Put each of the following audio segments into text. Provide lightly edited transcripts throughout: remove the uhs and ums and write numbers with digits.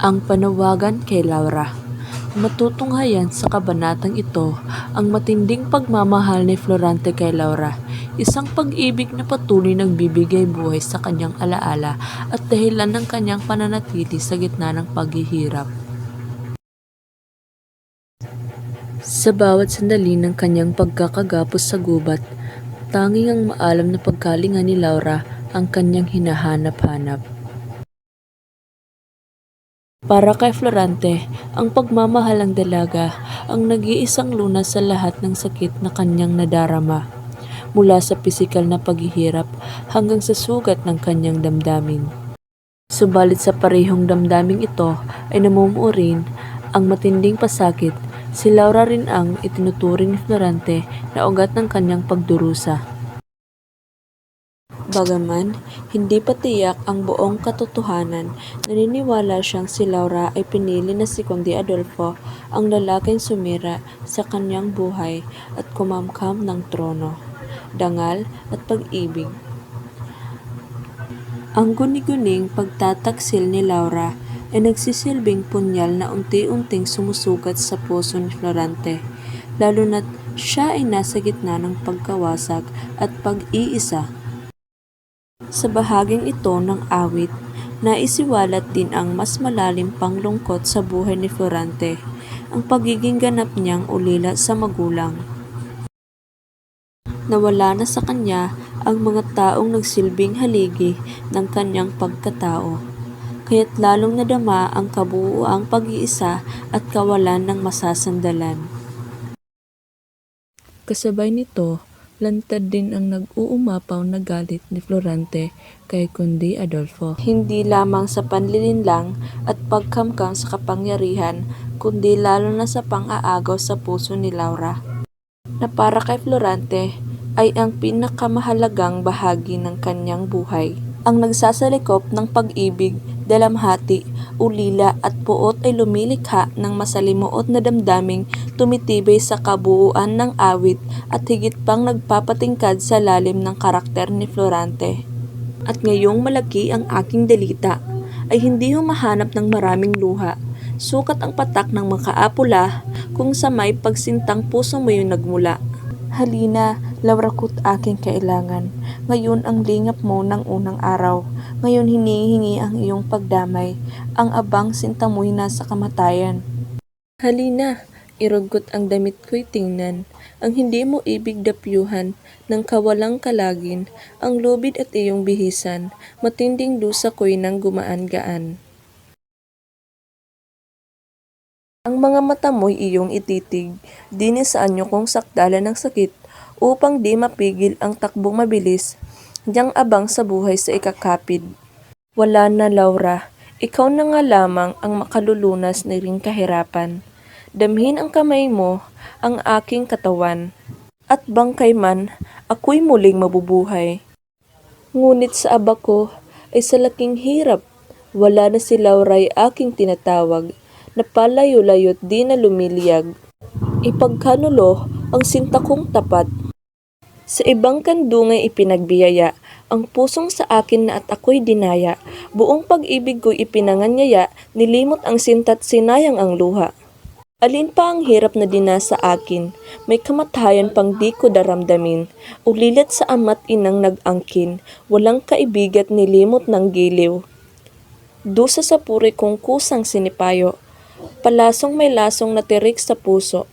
Ang panawagan kay Laura. Matutunghayan sa kabanatang ito ang matinding pagmamahal ni Florante kay Laura, isang pag-ibig na patuloy nagbibigay buhay sa kanyang alaala at dahilan ng kanyang pananatili sa gitna ng paghihirap. Sa bawat sandali ng kanyang pagkakagapos sa gubat, tanging ang maalam na pagkalinga ni Laura ang kanyang hinahanap-hanap. Para kay Florante, ang pagmamahal ng dalaga ang nag-iisang lunas sa lahat ng sakit na kanyang nadarama, mula sa pisikal na paghihirap hanggang sa sugat ng kanyang damdamin. Subalit sa parehong damdaming ito ay namumuo rin ang matinding pasakit. Si Laura rin ang itinuturing ni Florante na ugat ng kanyang pagdurusa. Bagaman hindi pa tiyak ang buong katotohanan, naniniwala siyang si Laura ay pinili na si Conde Adolfo, ang lalaking sumira sa kanyang buhay at kumamkam ng trono, dangal at pag-ibig. Ang guni-guning pagtataksil ni Laura ay nagsisilbing punyal na unti-unting sumusugat sa puso ni Florante, lalo na't siya ay nasa gitna ng pagkawasag at pag-iisa. Sa bahaging ito ng awit, naisiwalat din ang mas malalim pang lungkot sa buhay ni Florante, ang pagiging ganap niyang ulila sa magulang. Nawala na sa kanya ang mga taong nagsilbing haligi ng kanyang pagkatao, kaya't lalong nadama ang kabuuang pag-iisa at kawalan ng masasandalan. Kasabay nito, lantad din ang nag-uumapaw na galit ni Florante kay Conde Adolfo. Hindi lamang sa panlilinlang at pagkamkam sa kapangyarihan, kundi lalo na sa pang-aagaw sa puso ni Laura, na para kay Florante ay ang pinakamahalagang bahagi ng kanyang buhay. Ang nagsasalikop ng pag-ibig, dalamhati, ulila at puot ay lumilikha ng masalimuot na damdaming tumitibay sa kabuuan ng awit at higit pang nagpapatingkad sa lalim ng karakter ni Florante. At ngayong malaki ang aking dalita, ay hindi humahanap ng maraming luha, sukat ang patak ng makaapula kung sa may pagsintang puso mo yung nagmula. Halina, Laura ko't aking kailangan. Ngayon ang lingap mo ng unang araw. Ngayon hinihingi ang iyong pagdamay. Ang abang sinta mo'y nasa kamatayan. Halina, irugot ang damit ko'y tingnan. Ang hindi mo ibig dapyuhan ng kawalang kalagin. Ang lubid at iyong bihisan. Matinding dusa ko'y nang gumaan-gaan. Ang mga mata mo'y iyong ititig, dinisaan niyo kong sakdalan ng sakit, upang di mapigil ang takbong mabilis, diyang abang sa buhay sa ikakapid. Wala na Laura, ikaw na nga lamang ang makalulunas na ring kahirapan. Damhin ang kamay mo, ang aking katawan, at bangkay man, ako'y muling mabubuhay. Ngunit sa aba ko, ay sa laking hirap, wala na si Laura'y aking tinatawag, napalayo-layo't di na lumiliyag. Ipagkanulo ang sinta kong tapat. Sa ibang kandungay ipinagbiyaya, ang pusong sa akin na at ako'y dinaya. Buong pag-ibig ko'y ipinanganyaya, nilimot ang sinta't sinayang ang luha. Alin pa ang hirap na dinasa akin, may kamatayan pang di ko daramdamin. Ulilat sa ama't inang nag-angkin, walang kaibigat nilimot ng giliw. Dusa sa puri kong kusang sinipayo, palasong may lasong natirik sa puso.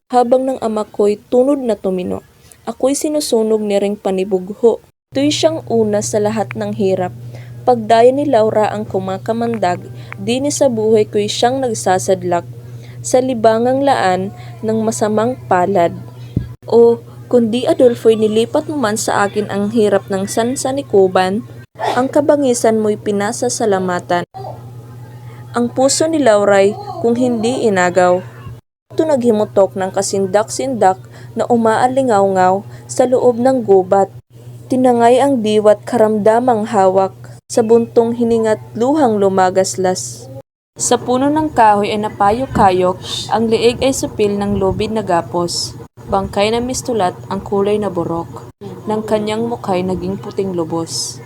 Habang ng ama ko'y tunod na tumino, ako'y sinusunog ni ring panibugho. Ito'y siyang una sa lahat ng hirap. Pagdaya ni Laura ang kumakamandag, di ni sa buhay ko'y siyang nagsasadlak. Sa libangang laan ng masamang palad. O, kundi Adolfo'y nilipat mo man sa akin ang hirap ng sansanikuban, ang kabangisan mo'y pinasasalamatan. Ang puso ni Laura'y kung hindi inagaw. Ito naghimutok ng kasindak-sindak na umaalingaw-ngaw sa loob ng gubat. Tinangay ang diwa't karamdamang hawak, sa buntong hiningat luhang lumagaslas. Sa puno ng kahoy ay napayok-kayok, ang liig ay supil ng lubid na gapos. Bangkay na mistulat ang kulay na burok, ng kanyang mukha'y naging puting lubos.